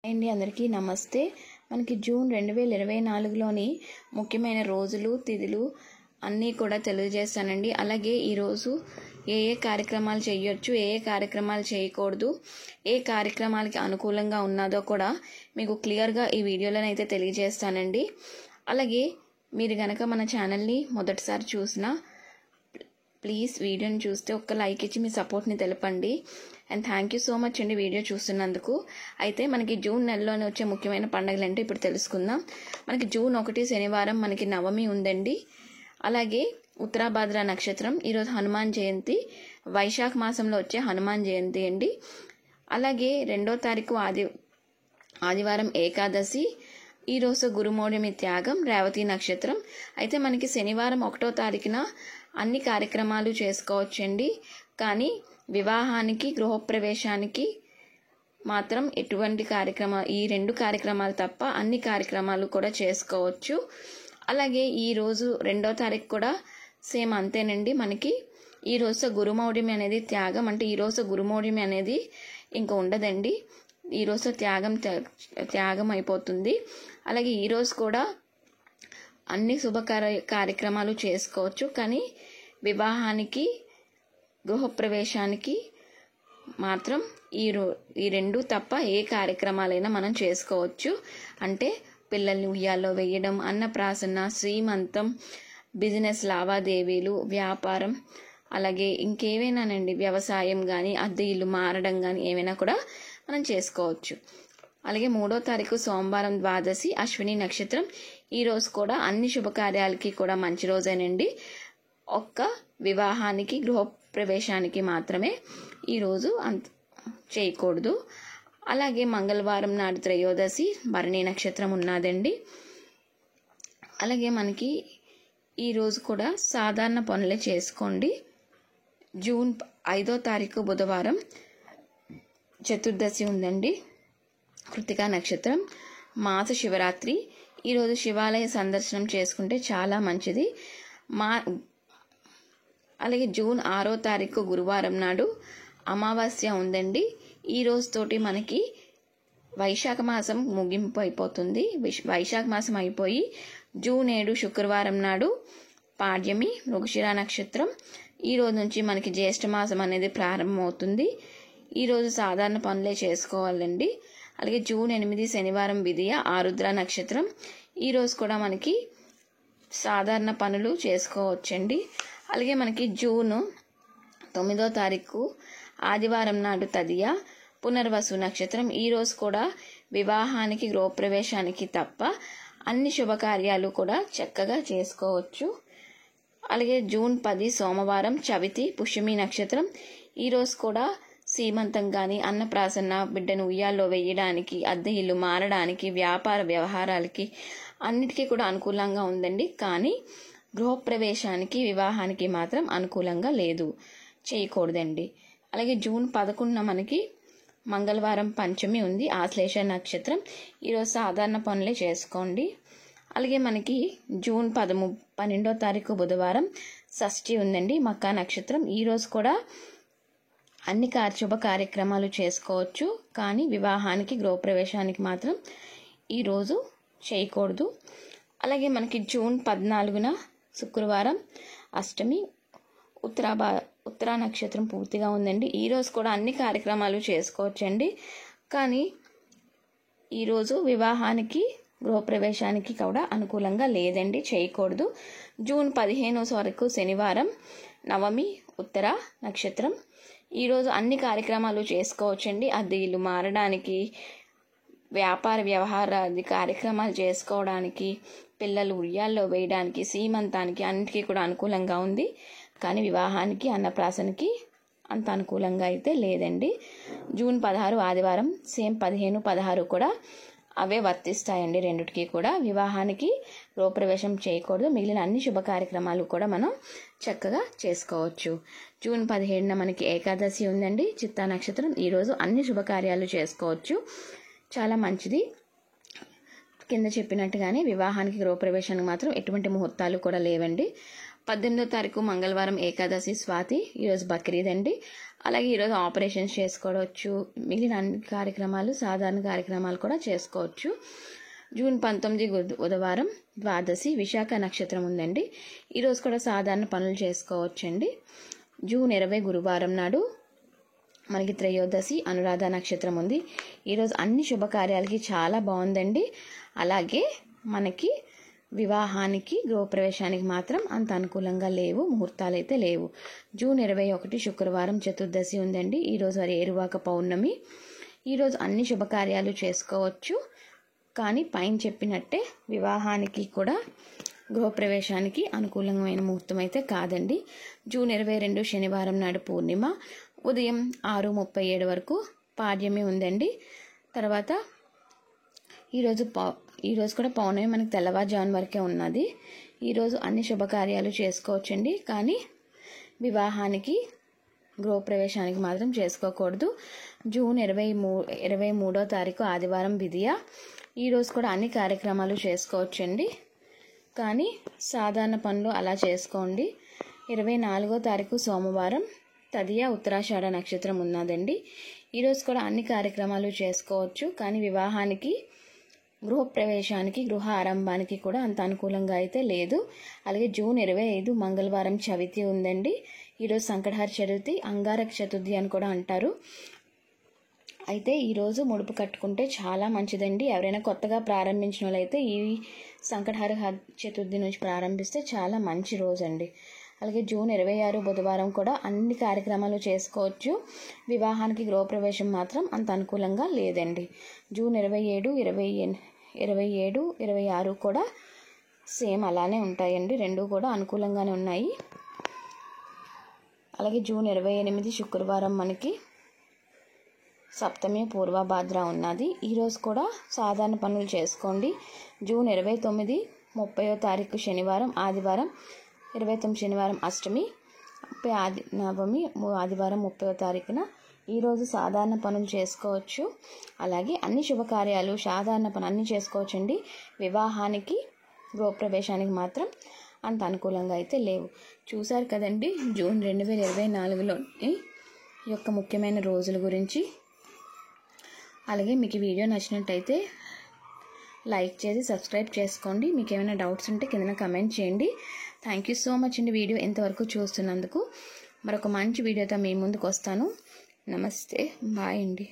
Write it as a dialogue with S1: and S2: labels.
S1: అండి అందరికీ నమస్తే. మనకి జూన్ 2024లోని ముఖ్యమైన రోజులు తిథులు అన్నీ కూడా తెలియజేస్తానండి. అలాగే ఈరోజు ఏ కార్యక్రమాలు చేయొచ్చు, ఏ కార్యక్రమాలు చేయకూడదు, ఏ కార్యక్రమాలకి అనుకూలంగా ఉన్నదో కూడా మీకు క్లియర్గా ఈ వీడియోలోనైతే తెలియజేస్తానండి. అలాగే మీరు కనుక మన ఛానల్ని మొదటిసారి చూసినా ప్లీజ్ వీడియోని చూస్తే ఒక్క లైక్ ఇచ్చి మీ సపోర్ట్ని తెలపండి. And thank you so much అండి వీడియో చూస్తున్నందుకు. అయితే మనకి జూన్ నెలలోనే వచ్చే ముఖ్యమైన పండుగలు అంటే ఇప్పుడు తెలుసుకుందాం. మనకి జూన్ 1 శనివారం మనకి నవమి ఉందండి. అలాగే ఉత్తరాభాద్ర నక్షత్రం, ఈరోజు హనుమాన్ జయంతి, వైశాఖ మాసంలో వచ్చే హనుమాన్ జయంతి అండి. అలాగే 2వ తారీఖు ఆదివారం ఏకాదశి, ఈరోజు గురుమౌఢ్యమి త్యాగం, రేవతి నక్షత్రం. అయితే మనకి శనివారం 1వ తారీఖున అన్ని కార్యక్రమాలు చేసుకోవచ్చండి. కానీ వివాహానికి గృహప్రవేశానికి మాత్రం ఎటువంటి ఈ 2 కార్యక్రమాలు తప్ప అన్ని కార్యక్రమాలు కూడా చేసుకోవచ్చు. అలాగే ఈరోజు 2వ తారీఖు కూడా సేమ్ అంతేనండి. మనకి ఈరోజు గురుమౌఢ్యమి అనేది త్యాగం, అంటే ఈరోజు గురుమౌఢ్యమి అనేది ఇంకా ఉండదండి. ఈరోజు త్యాగం అయిపోతుంది. అలాగే ఈరోజు కూడా అన్ని కార్యక్రమాలు చేసుకోవచ్చు. కానీ వివాహానికి గృహప్రవేశానికి మాత్రం ఈ 2 తప్ప ఏ కార్యక్రమాలైనా మనం చేసుకోవచ్చు. అంటే పిల్లల్ని ఉయ్యాల్లో వేయడం, అన్నప్రాసన, శ్రీమంతం, బిజినెస్ లావాదేవీలు, వ్యాపారం, అలాగే ఇంకేవైనానండి, వ్యవసాయం కానీ, అద్దె ఇల్లు మారడం కానీ ఏమైనా కూడా మనం చేసుకోవచ్చు. అలాగే 3వ తారీఖు సోమవారం ద్వాదశి, అశ్విని నక్షత్రం. ఈరోజు కూడా అన్ని శుభకార్యాలకి కూడా మంచి రోజేనండి. ఒక్క వివాహానికి గృహప్రవేశానికి మాత్రమే ఈరోజు చేయకూడదు. అలాగే మంగళవారం నాడు త్రయోదశి, భరణి నక్షత్రం ఉన్నదండి. అలాగే మనకి ఈరోజు కూడా సాధారణ పనులే చేసుకోండి. జూన్ 5వ తారీఖు బుధవారం చతుర్దశి ఉందండి, కృతికా నక్షత్రం, మాస శివరాత్రి. ఈరోజు శివాలయ సందర్శనం చేసుకుంటే చాలా మంచిది. అలాగే జూన్ 6వ తారీఖు గురువారం నాడు అమావాస్య ఉందండి. ఈ రోజుతోటి మనకి వైశాఖ మాసం ముగింపు అయిపోతుంది. వైశాఖ మాసం అయిపోయి జూన్ 7 శుక్రవారం నాడు పాడ్యమి, మృగశిర నక్షత్రం. ఈ రోజు నుంచి మనకి జ్యేష్ఠ మాసం అనేది ప్రారంభమవుతుంది. ఈరోజు సాధారణ పనులే చేసుకోవాలండి. అలాగే జూన్ 8 శనివారం విధియ, ఆరుద్ర నక్షత్రం. ఈరోజు కూడా మనకి సాధారణ పనులు చేసుకోవచ్చండి. అలాగే మనకి జూన్ 9వ తారీఖు ఆదివారం నాడు తదియ, పునర్వసు నక్షత్రం. ఈరోజు కూడా వివాహానికి గృహప్రవేశానికి తప్ప అన్ని శుభకార్యాలు కూడా చక్కగా చేసుకోవచ్చు. అలాగే జూన్ 10 సోమవారం చవితి, పుష్యమి నక్షత్రం. ఈరోజు కూడా సీమంతం కానీ, అన్నప్రాసన, బిడ్డను ఉయ్యాల్లో వేయడానికి, అద్దె ఇల్లు మారడానికి, వ్యాపార వ్యవహారాలకి అన్నిటికీ కూడా అనుకూలంగా ఉందండి. కానీ గృహప్రవేశానికి వివాహానికి మాత్రం అనుకూలంగా లేదు, చేయకూడదండి. అలాగే జూన్ 11 మనకి మంగళవారం పంచమి ఉంది, ఆశ్లేష నక్షత్రం. ఈరోజు సాధారణ పనులే చేసుకోండి. అలాగే మనకి జూన్ 12వ తారీఖు బుధవారం షష్ఠి ఉందండి, మకా నక్షత్రం. ఈరోజు కూడా అన్ని శుభ కార్యక్రమాలు చేసుకోవచ్చు. కానీ వివాహానికి గృహప్రవేశానికి మాత్రం ఈరోజు చేయకూడదు. అలాగే మనకి జూన్ 14న శుక్రవారం అష్టమి, ఉత్తరా నక్షత్రం పూర్తిగా ఉందండి. ఈరోజు కూడా అన్ని కార్యక్రమాలు చేసుకోవచ్చండి. కానీ ఈరోజు వివాహానికి గృహప్రవేశానికి కూడా అనుకూలంగా లేదండి, చేయకూడదు. జూన్ 15 వరకు శనివారం నవమి, ఉత్తర నక్షత్రం. ఈరోజు అన్ని కార్యక్రమాలు చేసుకోవచ్చండి. అద్దె ఇల్లు మారడానికి, వ్యాపార వ్యవహారాది కార్యక్రమాలు చేసుకోవడానికి, పిల్లలు ఉయ్యాల్లో వేయడానికి, సీమంతానికి అన్నిటికీ కూడా అనుకూలంగా ఉంది. కానీ వివాహానికి, అన్నప్రాసనకి అంత అనుకూలంగా అయితే లేదండి. జూన్ 16 ఆదివారం, సేమ్ 15, 16 కూడా అవే వర్తిస్తాయండి. రెండిటికి కూడా వివాహానికి గృహప్రవేశం చేయకూడదు. మిగిలిన అన్ని శుభ కార్యక్రమాలు కూడా మనం చక్కగా చేసుకోవచ్చు. జూన్ 17న మనకి ఏకాదశి ఉందండి, చిత్తా నక్షత్రం. ఈరోజు అన్ని శుభకార్యాలు చేసుకోవచ్చు, చాలా మంచిది. కింద చెప్పినట్టుగానే వివాహానికి గృహప్రవేశానికి మాత్రం ఎటువంటి ముహూర్తాలు కూడా లేవండి. 18వ తారీఖు మంగళవారం ఏకాదశి స్వాతి. ఈరోజు బక్రీద్ అండి. అలాగే ఈరోజు ఆపరేషన్స్ చేసుకోవచ్చు. మిగిలిన అన్ని కార్యక్రమాలు, సాధారణ కార్యక్రమాలు కూడా చేసుకోవచ్చు. జూన్ 19 బుధవారం ద్వాదశి, విశాఖ నక్షత్రం ఉందండి. ఈరోజు కూడా సాధారణ పనులు చేసుకోవచ్చండి. జూన్ 20 గురువారం నాడు మనకి త్రయోదశి, అనురాధ నక్షత్రం ఉంది. ఈరోజు అన్ని శుభకార్యాలకి చాలా బాగుందండి. అలాగే మనకి వివాహానికి, గృహప్రవేశానికి మాత్రం అంత అనుకూలంగా లేవు, ముహూర్తాలు అయితే లేవు. జూన్ 21 శుక్రవారం చతుర్దశి ఉందండి. ఈరోజు ఏరువాక పౌర్ణమి. ఈరోజు అన్ని శుభకార్యాలు చేసుకోవచ్చు. కానీ పైన చెప్పినట్టే వివాహానికి కూడా గృహప్రవేశానికి అనుకూలమైన ముహూర్తం అయితే కాదండి. జూన్ 22 శనివారం నాడు పూర్ణిమ. ఉదయం 6:37 వరకు పాడ్యమి ఉందండి. తర్వాత ఈరోజు కూడా పౌర్ణమి మనకి తెల్లవారుజామున వరకే ఉన్నది. ఈరోజు అన్ని శుభకార్యాలు చేసుకోవచ్చండి. కానీ వివాహానికి, గృహప్రవేశానికి మాత్రం చేసుకోకూడదు. జూన్ 23వ తారీఖు ఆదివారం విధియ. ఈరోజు కూడా అన్ని కార్యక్రమాలు చేసుకోవచ్చండి. కానీ సాధారణ పనులు అలా చేసుకోండి. 24వ తారీఖు సోమవారం తదియ, ఉత్తరాషాఢ నక్షత్రం ఉన్నదండి. ఈరోజు కూడా అన్ని కార్యక్రమాలు చేసుకోవచ్చు. కానీ వివాహానికి, గృహప్రవేశానికి, గృహ ఆరంభానికి కూడా అంత అనుకూలంగా అయితే లేదు. అలాగే జూన్ 25 మంగళవారం చవితి ఉందండి. ఈరోజు సంకటహర చతుర్థి, అంగారక చతుర్థి అని కూడా అంటారు. అయితే ఈరోజు ముడుపు కట్టుకుంటే చాలా మంచిదండి. ఎవరైనా కొత్తగా ప్రారంభించిన వాళ్ళైతే ఈ సంకటహర చతుర్థి నుంచి ప్రారంభిస్తే చాలా మంచి రోజు అండి. అలాగే జూన్ 26 బుధవారం కూడా అన్ని కార్యక్రమాలు చేసుకోవచ్చు. వివాహానికి, గృహప్రవేశం మాత్రం అంత అనుకూలంగా లేదండి. జూన్ 27, 26 కూడా సేమ్ అలానే ఉంటాయండి. రెండు కూడా అనుకూలంగానే ఉన్నాయి. అలాగే జూన్ 28 శుక్రవారం మనకి సప్తమి పూర్వభాద్ర ఉన్నది. ఈరోజు కూడా సాధారణ పనులు చేసుకోండి. జూన్ 29 30వ తారీఖు శనివారం ఆదివారం, 29 శనివారం అష్టమి, నవమి ఆదివారం 30వ తారీఖున. ఈరోజు సాధారణ పనులు చేసుకోవచ్చు. అలాగే అన్ని శుభకార్యాలు, సాధారణ పనులు అన్నీ చేసుకోవచ్చండి. వివాహానికి, గృహప్రవేశానికి మాత్రం అంత అనుకూలంగా అయితే లేవు. చూశారు కదండి జూన్ 2024లో యొక్క ముఖ్యమైన రోజుల గురించి. అలాగే మీకు ఈ వీడియో నచ్చినట్టయితే లైక్ చేసి సబ్స్క్రైబ్ చేసుకోండి. మీకు ఏమైనా డౌట్స్ ఉంటే కింద కమెంట్ చేయండి. థ్యాంక్ యూ సో మచ్ అండి వీడియో ఎంతవరకు చూస్తున్నందుకు. మరొక మంచి వీడియోతో మీ ముందుకు వస్తాను. నమస్తే, బాయ్ అండి.